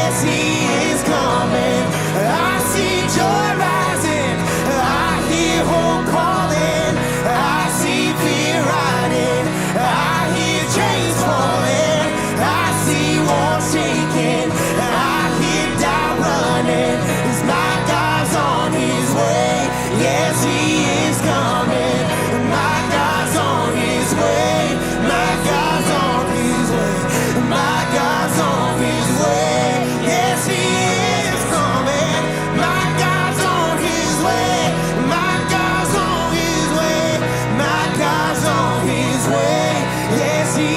yes, He is coming. I see joy rising, I hear hope calling, I see fear riding, I hear chains falling, I see walls shaking, I hear doubt running. Is my God's on His way? Yes, He is coming. My God's on His way. My God's on His way. My God's on His way. Yes, He is coming. My God's on His way. My God's on His way. My God's on His way. Yes, He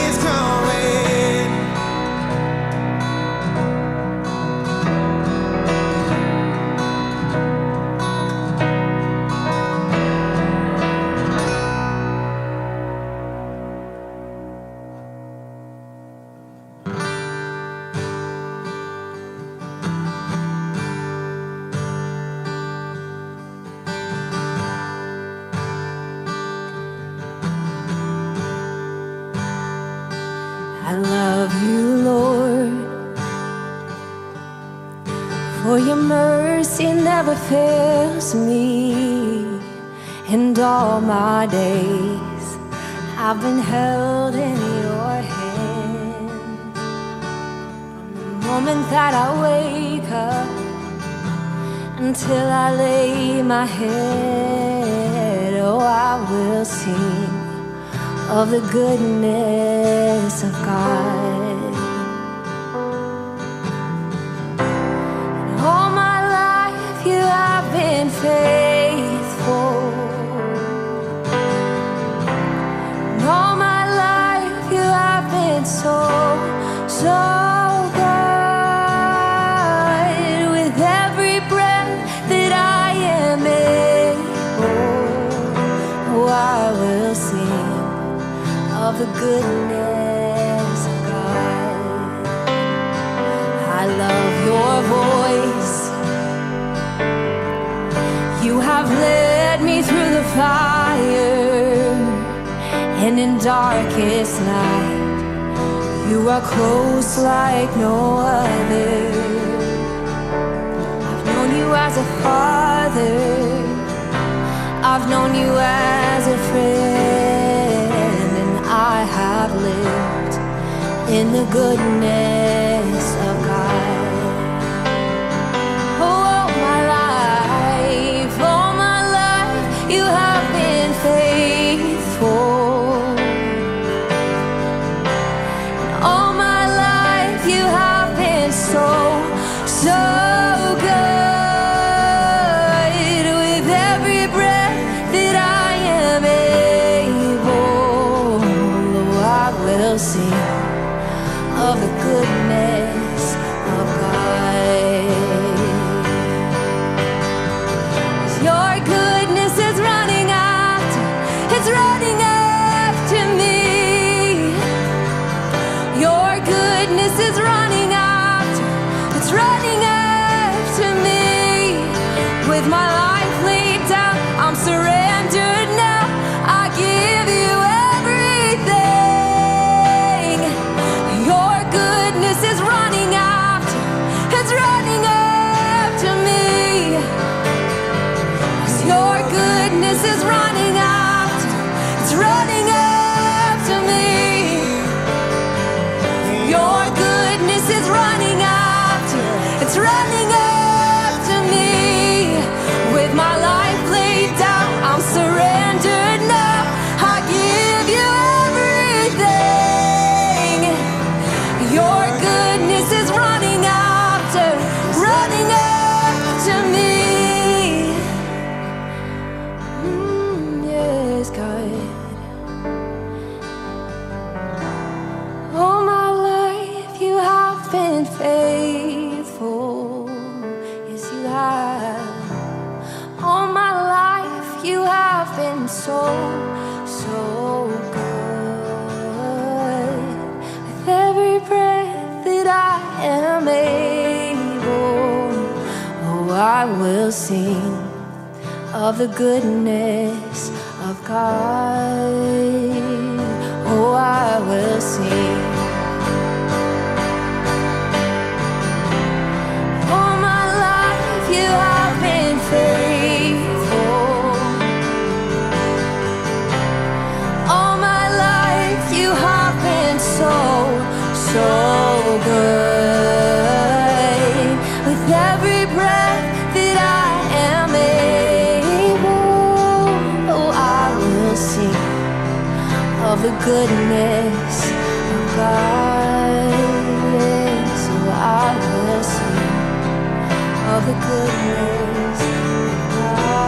is coming. I love you, Lord, for your mercy never fails me. And all my days I've been held in your hand. From the moment that I wake up until I lay my head, oh, I will sing of the goodness of God. And all my life you have been faithful. And all my life you have been so, so good. With every breath that I am able, oh, I will sing of the goodness of God. I love your voice. You have led me through the fire, and in darkest night you are close like no other. I've known you as a father, I've known you as a friend, and I have lived in the goodness of God. All my life, you have been faithful. And all my life, you have been so, so good. With every breath that I am able, oh, I will sing of the goodness of God. Your goodness is running after, it's running after me. Your goodness is running after, it's running after me. With my life laid down, I'm surrendered now. I give you everything. Your goodness is running after, it's running after me. Your goodness is running after, it's running after me. Your goodness is running after, it's running after me. With my life laid down, I'm surrendered now. I give you everything. Your goodness is running after me. Yes, God. All my life you have been faithful. Yes, you have. All my life you have been so, so good. With every breath that I am able, oh, I will sing of the goodness of God. Oh, I will sing. good. With every breath that I am able, oh, I will sing of the goodness of God. Yes, oh, I will sing of the goodness of God.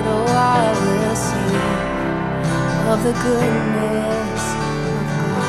Oh, I will sing of the goodness of God.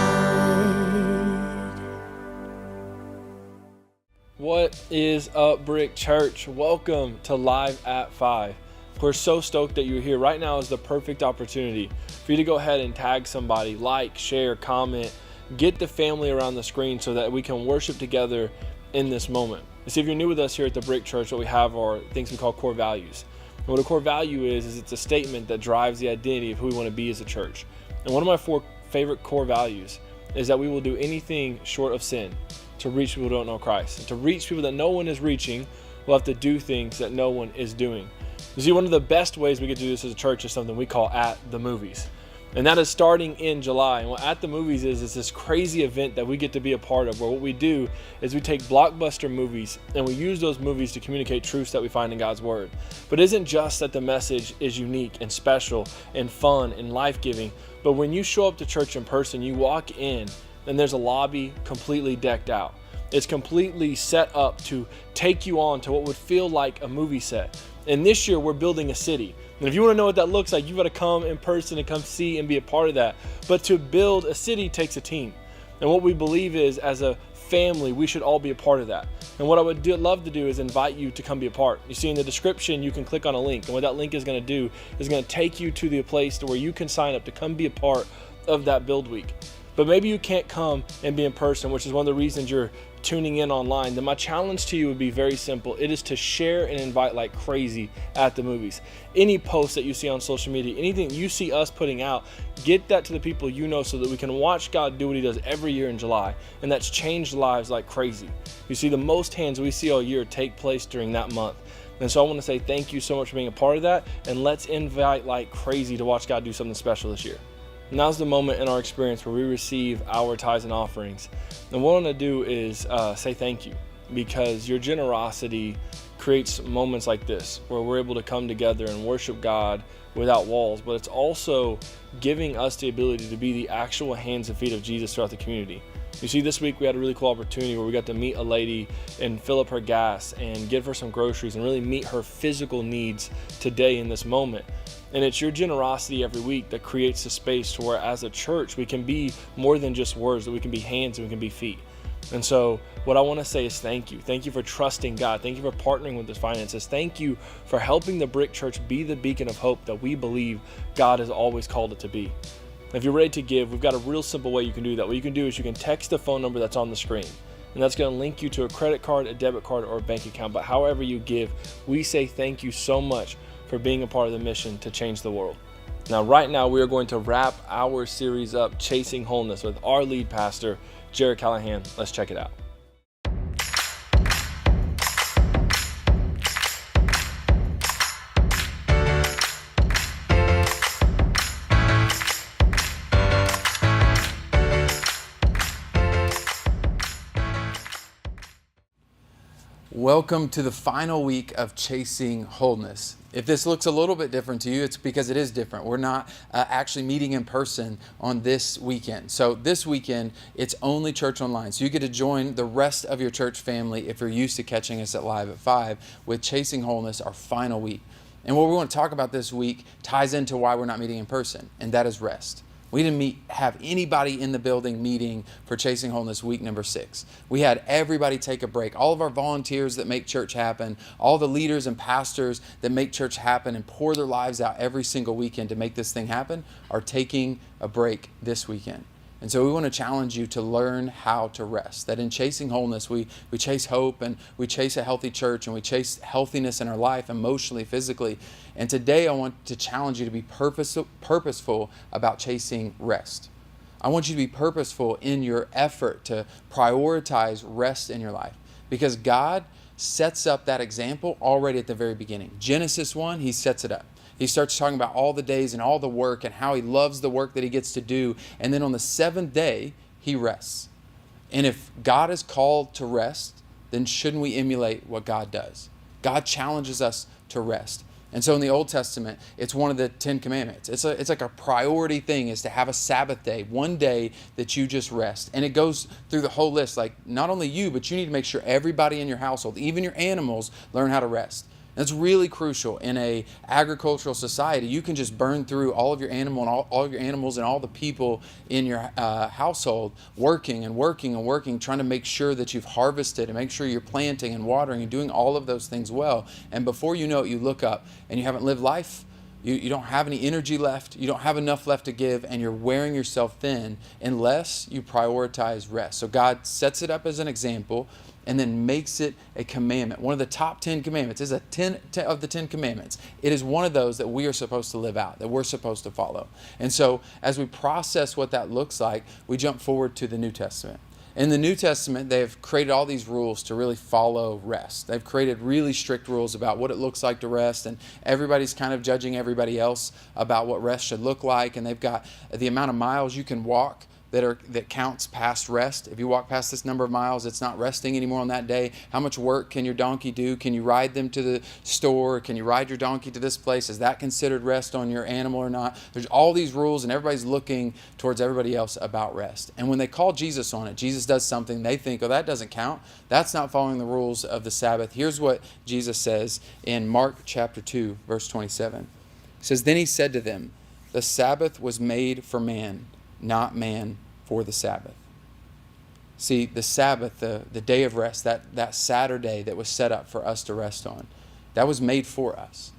What is up, Brick Church? Welcome to Live at 5. We're so stoked that you're here. Right now is the perfect opportunity for you to go ahead and tag somebody, like, share, comment, get the family around the screen so that we can worship together in this moment. You see, if you're new with us here at TheBrick.Church, what we have are things we call core values. And what a core value is it's a statement that drives the identity of who we want to be as a church. And one of my 4 favorite core values is that we will do anything short of sin to reach people who don't know Christ. And to reach people that no one is reaching, we'll have to do things that no one is doing. You see, one of the best ways we get to do this as a church is something we call At the Movies. And that is starting in July. And what At the Movies is this crazy event that we get to be a part of, where what we do is we take blockbuster movies and we use those movies to communicate truths that we find in God's Word. But it isn't just that the message is unique and special and fun and life-giving, but when you show up to church in person, you walk in and there's a lobby completely decked out. It's completely set up to take you on to what would feel like a movie set. And this year we're building a city. And if you want to know what that looks like, you've got to come in person and come see and be a part of that. But to build a city takes a team. And what we believe is, as a family, we should all be a part of that. And what I would love to do is invite you to come be a part. You see in the description, you can click on a link. And what that link is going to do is going to take you to the place to where you can sign up to come be a part of that build week. But maybe you can't come and be in person, which is one of the reasons you're tuning in online. Then my challenge to you would be very simple. It is to share and invite like crazy at the movies. Any post that you see on social media, anything you see us putting out, get that to the people you know so that we can watch God do what he does every year in July. And that's changed lives like crazy. You see, the most hands we see all year take place during that month. And so I want to say thank you so much for being a part of that. And let's invite like crazy to watch God do something special this year. Now's the moment in our experience where we receive our tithes and offerings. And what I want to do is say thank you, because your generosity creates moments like this where we're able to come together and worship God without walls, but it's also giving us the ability to be the actual hands and feet of Jesus throughout the community. You see, this week we had a really cool opportunity where we got to meet a lady and fill up her gas and give her some groceries and really meet her physical needs today in this moment. And it's your generosity every week that creates a space to where as a church we can be more than just words, that we can be hands and we can be feet. And so what I want to say is thank you. Thank you for trusting God. Thank you for partnering with the finances. Thank you for helping the Brick Church be the beacon of hope that we believe God has always called it to be. If you're ready to give, we've got a real simple way you can do that. What you can do is you can text the phone number that's on the screen. And that's going to link you to a credit card, a debit card, or a bank account. But however you give, we say thank you so much for being a part of the mission to change the world. Now, right now, we are going to wrap our series up, Chasing Wholeness, with our lead pastor, Jared Callahan. Let's check it out. Welcome to the final week of Chasing Wholeness. If this looks a little bit different to you, it's because it is different. We're not actually meeting in person on this weekend. So this weekend, it's only church online. So you get to join the rest of your church family if you're used to catching us at Live at 5 with Chasing Wholeness, our final week. And what we want to talk about this week ties into why we're not meeting in person, and that is rest. We didn't have anybody in the building meeting for Chasing Wholeness week number 6. We had everybody take a break. All of our volunteers that make church happen, all the leaders and pastors that make church happen and pour their lives out every single weekend to make this thing happen are taking a break this weekend. And so we want to challenge you to learn how to rest. That in chasing wholeness, we chase hope and we chase a healthy church and we chase healthiness in our life, emotionally, physically. And today I want to challenge you to be purposeful about chasing rest. I want you to be purposeful in your effort to prioritize rest in your life, because God sets up that example already at the very beginning. Genesis 1, he sets it up. He starts talking about all the days and all the work and how he loves the work that he gets to do. And then on the 7th day, he rests. And if God is called to rest, then shouldn't we emulate what God does? God challenges us to rest. And so in the Old Testament, it's one of the 10 commandments. It's like a priority thing is to have a Sabbath day, one day that you just rest. And it goes through the whole list, like not only you, but you need to make sure everybody in your household, even your animals, learn how to rest. That's really crucial in a agricultural society. You can just burn through all of your animal and all of your animals and all the people in your household working and working and working, trying to make sure that you've harvested and make sure you're planting and watering and doing all of those things well. And before you know it, you look up and you haven't lived life. You don't have any energy left. You don't have enough left to give, and you're wearing yourself thin unless you prioritize rest. So God sets it up as an example and then makes it a commandment. One of the top 10 commandments is 10 of the 10 commandments. It is one of those that we are supposed to live out, that we're supposed to follow. And so as we process what that looks like, we jump forward to the New Testament. In the New Testament, they've created all these rules to really follow rest. They've created really strict rules about what it looks like to rest, and everybody's kind of judging everybody else about what rest should look like. And they've got the amount of miles you can walk that counts past rest. If you walk past this number of miles, it's not resting anymore on that day. How much work can your donkey do? Can you ride them to the store? Can you ride your donkey to this place? Is that considered rest on your animal or not? There's all these rules, and everybody's looking towards everybody else about rest. And when they call Jesus on it, Jesus does something, they think, oh, that doesn't count. That's not following the rules of the Sabbath. Here's what Jesus says in Mark chapter 2, verse 27. He says, "Then he said to them, the Sabbath was made for man, not man for the Sabbath." See, the Sabbath, the day of rest, that Saturday that was set up for us to rest on, that was made for us.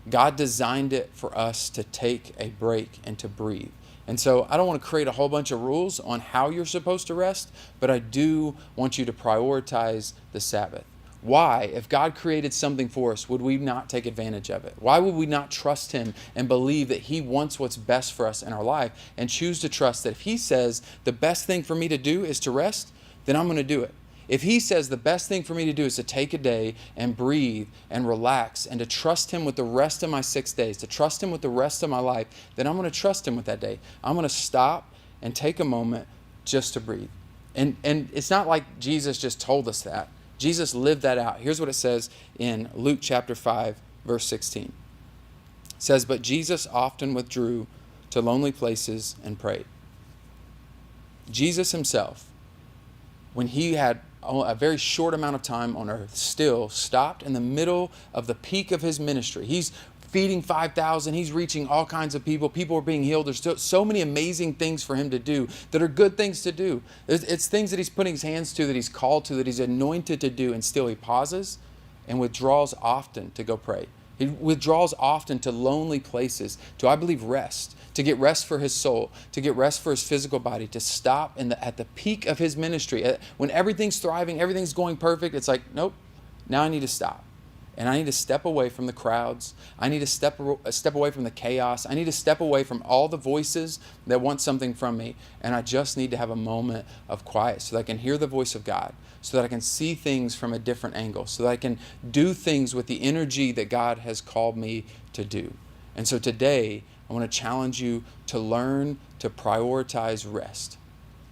God designed it for us to take a break and to breathe. And so I don't want to create a whole bunch of rules on how you're supposed to rest, but I do want you to prioritize the Sabbath. Why, if God created something for us, would we not take advantage of it? Why would we not trust Him and believe that He wants what's best for us in our life and choose to trust that if He says the best thing for me to do is to rest, then I'm going to do it. If He says the best thing for me to do is to take a day and breathe and relax and to trust Him with the rest of my 6 days, to trust Him with the rest of my life, then I'm going to trust Him with that day. I'm going to stop and take a moment just to breathe. And it's not like Jesus just told us that. Jesus lived that out. Here's what it says in Luke chapter 5, verse 16. It says, "But Jesus often withdrew to lonely places and prayed." Jesus Himself, when He had a very short amount of time on earth, still stopped in the middle of the peak of His ministry. He's feeding 5,000. He's reaching all kinds of people. People are being healed. There's so many amazing things for Him to do that are good things to do. It's things that He's putting His hands to, that He's called to, that He's anointed to do. And still He pauses and withdraws often to go pray. He withdraws often to lonely places, to, I believe, rest, to get rest for His soul, to get rest for His physical body, to stop at the peak of His ministry. When everything's thriving, everything's going perfect, it's like, nope, now I need to stop. And I need to step away from the crowds. I need to step away from the chaos. I need to step away from all the voices that want something from me. And I just need to have a moment of quiet so that I can hear the voice of God, so that I can see things from a different angle, so that I can do things with the energy that God has called me to do. And so today, I want to challenge you to learn to prioritize rest.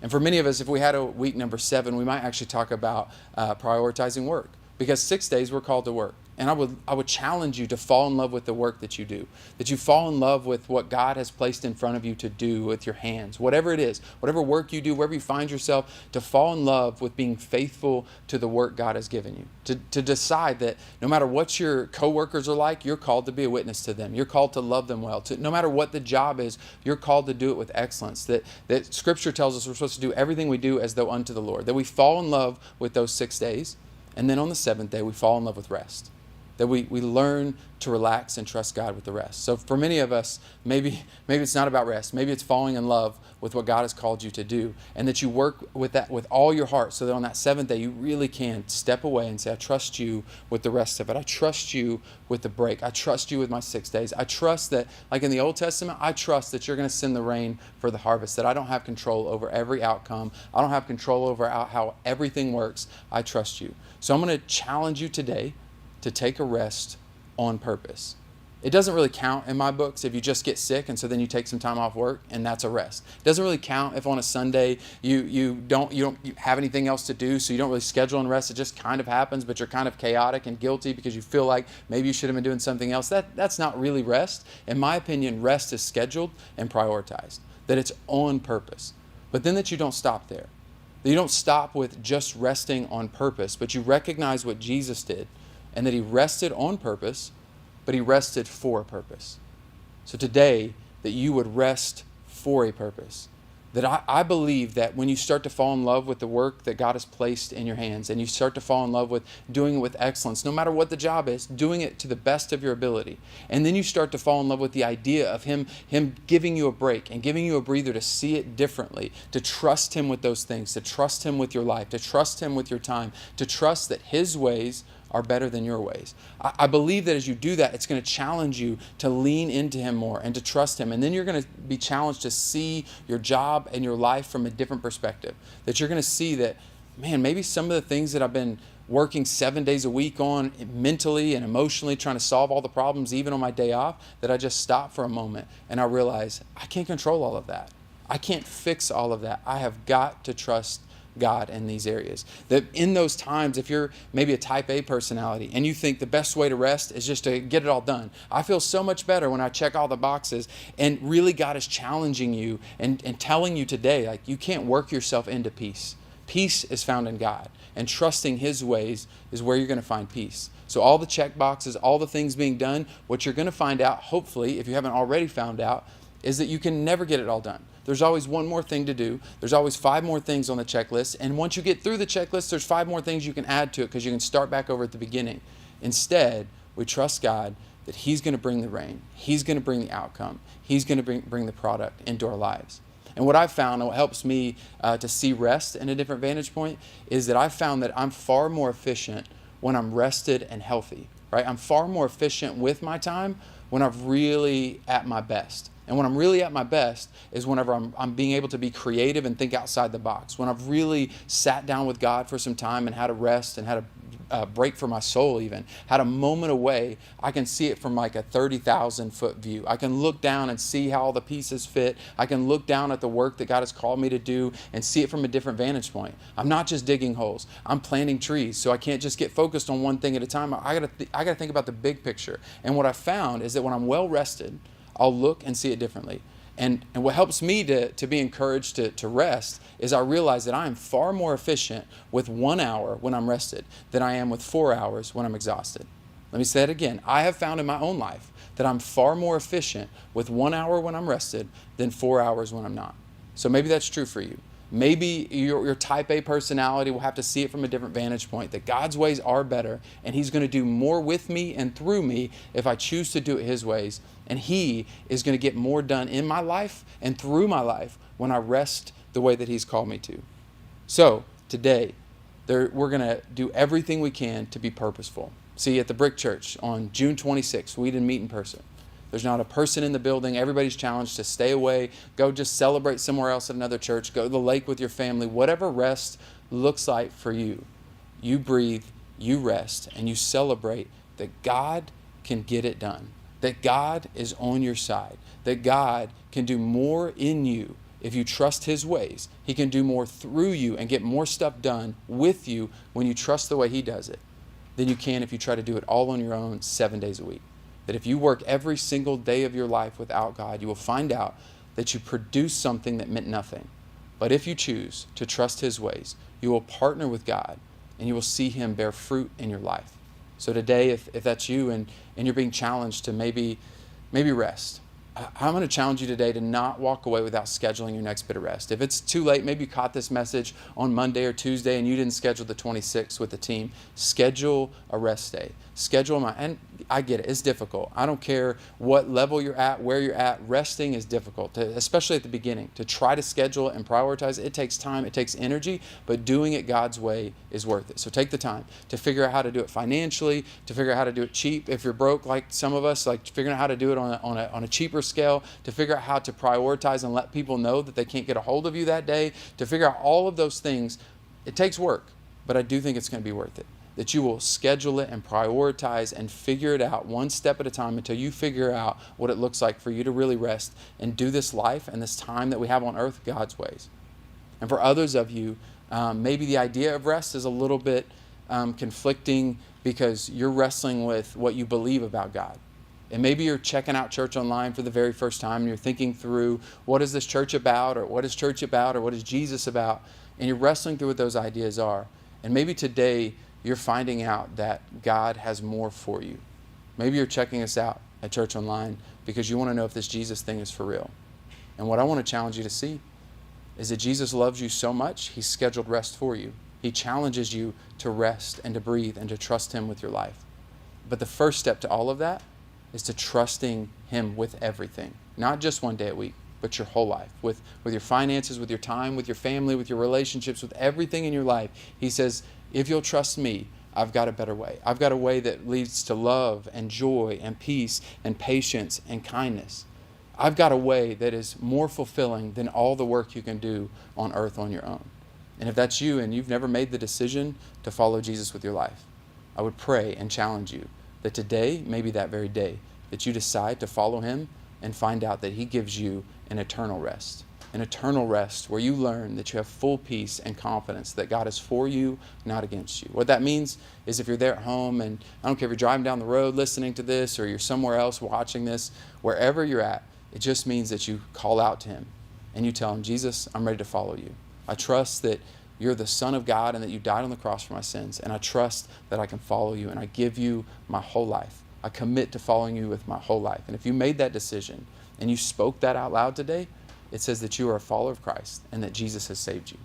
And for many of us, if we had a week number 7, we might actually talk about prioritizing work. Because 6 days we're called to work. And I would challenge you to fall in love with the work that you do. That you fall in love with what God has placed in front of you to do with your hands. Whatever it is, whatever work you do, wherever you find yourself, to fall in love with being faithful to the work God has given you. To decide that no matter what your coworkers are like, you're called to be a witness to them. You're called to love them well. No matter what the job is, you're called to do it with excellence. That Scripture tells us we're supposed to do everything we do as though unto the Lord. That we fall in love with those 6 days. And then on the 7th day, we fall in love with rest. That we learn to relax and trust God with the rest. So for many of us, maybe it's not about rest. Maybe it's falling in love with what God has called you to do. And that you work with that with all your heart so that on that 7th day, you really can step away and say, I trust you with the rest of it. I trust you with the break. I trust you with my 6 days. I trust that, like in the Old Testament, I trust that you're going to send the rain for the harvest. That I don't have control over every outcome. I don't have control over how everything works. I trust you. So I'm going to challenge you today to take a rest on purpose. It doesn't really count in my books if you just get sick and so then you take some time off work and that's a rest. It doesn't really count if on a Sunday you don't have anything else to do, so you don't really schedule and rest. It just kind of happens, but you're kind of chaotic and guilty because you feel like maybe you should have been doing something else. That's not really rest. In my opinion, rest is scheduled and prioritized, that it's on purpose. But then that you don't stop there. That you don't stop with just resting on purpose, but you recognize what Jesus did and that he rested on purpose, but he rested for a purpose. So today, that you would rest for a purpose. That I believe that when you start to fall in love with the work that God has placed in your hands, and you start to fall in love with doing it with excellence, no matter what the job is, doing it to the best of your ability. And then you start to fall in love with the idea of him giving you a break and giving you a breather to see it differently, to trust him with those things, to trust him with your life, to trust him with your time, to trust that his ways are better than your ways. I believe that as you do that, it's going to challenge you to lean into him more and to trust him. And then you're going to be challenged to see your job and your life from a different perspective. That you're going to see that, man, maybe some of the things that I've been working 7 days a week on mentally and emotionally, trying to solve all the problems even on my day off, that I just stop for a moment and I realize I can't control all of that. I can't fix all of that. I have got to trust God in these areas. That in those times, if you're maybe a type A personality and you think the best way to rest is just to get it all done. I feel so much better when I check all the boxes, and really God is challenging you and telling you today, like, you can't work yourself into peace. Peace is found in God, and trusting his ways is where you're going to find peace. So all the check boxes, all the things being done, what you're going to find out, hopefully, if you haven't already found out, is that you can never get it all done. There's always one more thing to do. There's always 5 more things on the checklist. And once you get through the checklist, there's 5 more things you can add to it because you can start back over at the beginning. Instead, we trust God that he's going to bring the rain. He's going to bring the outcome. He's going to bring the product into our lives. And what I've found, and what helps me to see rest in a different vantage point, is that I've found that I'm far more efficient when I'm rested and healthy. Right? I'm far more efficient with my time when I'm really at my best. And when I'm really at my best is whenever I'm being able to be creative and think outside the box. When I've really sat down with God for some time and had a rest and had a break for my soul even, had a moment away, I can see it from like a 30,000 foot view. I can look down and see how all the pieces fit. I can look down at the work that God has called me to do and see it from a different vantage point. I'm not just digging holes. I'm planting trees. So I can't just get focused on one thing at a time. I gotta think about the big picture. And what I found is that when I'm well rested, I'll look and see it differently. And what helps me to be encouraged to rest is I realize that I am far more efficient with 1 hour when I'm rested than I am with 4 hours when I'm exhausted. Let me say that again. I have found in my own life that I'm far more efficient with 1 hour when I'm rested than 4 hours when I'm not. So maybe that's true for you. Maybe your type A personality will have to see it from a different vantage point, that God's ways are better and he's going to do more with me and through me if I choose to do it his ways. And he is going to get more done in my life and through my life when I rest the way that he's called me to. So today, we're going to do everything we can to be purposeful. See, at the TheBrick.Church on June 26th, we didn't meet in person. There's not a person in the building. Everybody's challenged to stay away, go just celebrate somewhere else at another church, go to the lake with your family, whatever rest looks like for you. You breathe, you rest, and you celebrate that God can get it done, that God is on your side, that God can do more in you if you trust his ways. He can do more through you and get more stuff done with you when you trust the way he does it than you can if you try to do it all on your own 7 days a week. That if you work every single day of your life without God, you will find out that you produce something that meant nothing. But if you choose to trust his ways, you will partner with God and you will see him bear fruit in your life. So today, if that's you and you're being challenged to maybe rest, I'm going to challenge you today to not walk away without scheduling your next bit of rest. If it's too late, maybe you caught this message on Monday or Tuesday and you didn't schedule the 26th with the team, schedule a rest day. And I get it, it's difficult. I don't care what level you're at, where you're at, resting is difficult, especially at the beginning. To try to schedule it and prioritize it takes time, it takes energy, but doing it God's way is worth it. So take the time to figure out how to do it financially, to figure out how to do it cheap. If you're broke like some of us, like figuring out how to do it on a cheaper scale, to figure out how to prioritize and let people know that they can't get a hold of you that day, to figure out all of those things. It takes work, but I do think it's going to be worth it. that you will schedule it and prioritize and figure it out one step at a time until you figure out what it looks like for you to really rest and do this life and this time that we have on earth God's ways. And for others of you, maybe the idea of rest is a little bit conflicting because you're wrestling with what you believe about God. And maybe you're checking out church online for the very first time and you're thinking through, what is this church about, or what is church about, or what is Jesus about? And you're wrestling through what those ideas are. And maybe today you're finding out that God has more for you. Maybe you're checking us out at church online because you want to know if this Jesus thing is for real. And what I want to challenge you to see is that Jesus loves you so much, He's scheduled rest for you. He challenges you to rest and to breathe and to trust Him with your life. But the first step to all of that is to trusting Him with everything. Not just one day a week, but your whole life. With your finances, with your time, with your family, with your relationships, with everything in your life. He says, if you'll trust me, I've got a better way. I've got a way that leads to love and joy and peace and patience and kindness. I've got a way that is more fulfilling than all the work you can do on earth on your own. And if that's you and you've never made the decision to follow Jesus with your life, I would pray and challenge you that today, maybe that very day, that you decide to follow Him and find out that He gives you an eternal rest. An eternal rest where you learn that you have full peace and confidence that God is for you, not against you. What that means is if you're there at home, and I don't care if you're driving down the road listening to this or you're somewhere else watching this, wherever you're at, it just means that you call out to Him and you tell Him, Jesus, I'm ready to follow you. I trust that you're the Son of God and that you died on the cross for my sins. And I trust that I can follow you, and I give you my whole life. I commit to following you with my whole life. And if you made that decision and you spoke that out loud today, it says that you are a follower of Christ and that Jesus has saved you.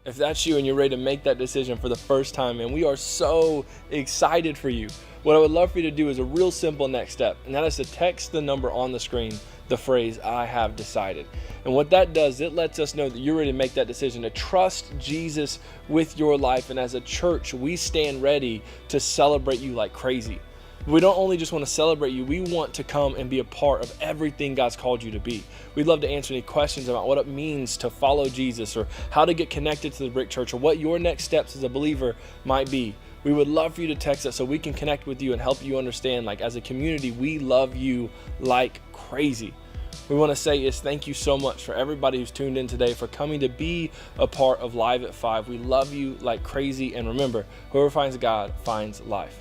If that's you and you're ready to make that decision for the first time, and we are so excited for you, what I would love for you to do is a real simple next step, and that is to text the number on the screen, the phrase, I have decided. And what that does, it lets us know that you're ready to make that decision to trust Jesus with your life. And as a church, we stand ready to celebrate you like crazy. We don't only just want to celebrate you, we want to come and be a part of everything God's called you to be. We'd love to answer any questions about what it means to follow Jesus, or how to get connected to the Brick Church, or what your next steps as a believer might be. We would love for you to text us so we can connect with you and help you understand, like, as a community, we love you like crazy. We want to say is thank you so much for everybody who's tuned in today, for coming to be a part of Live at 5. We love you like crazy, and remember, whoever finds God finds life.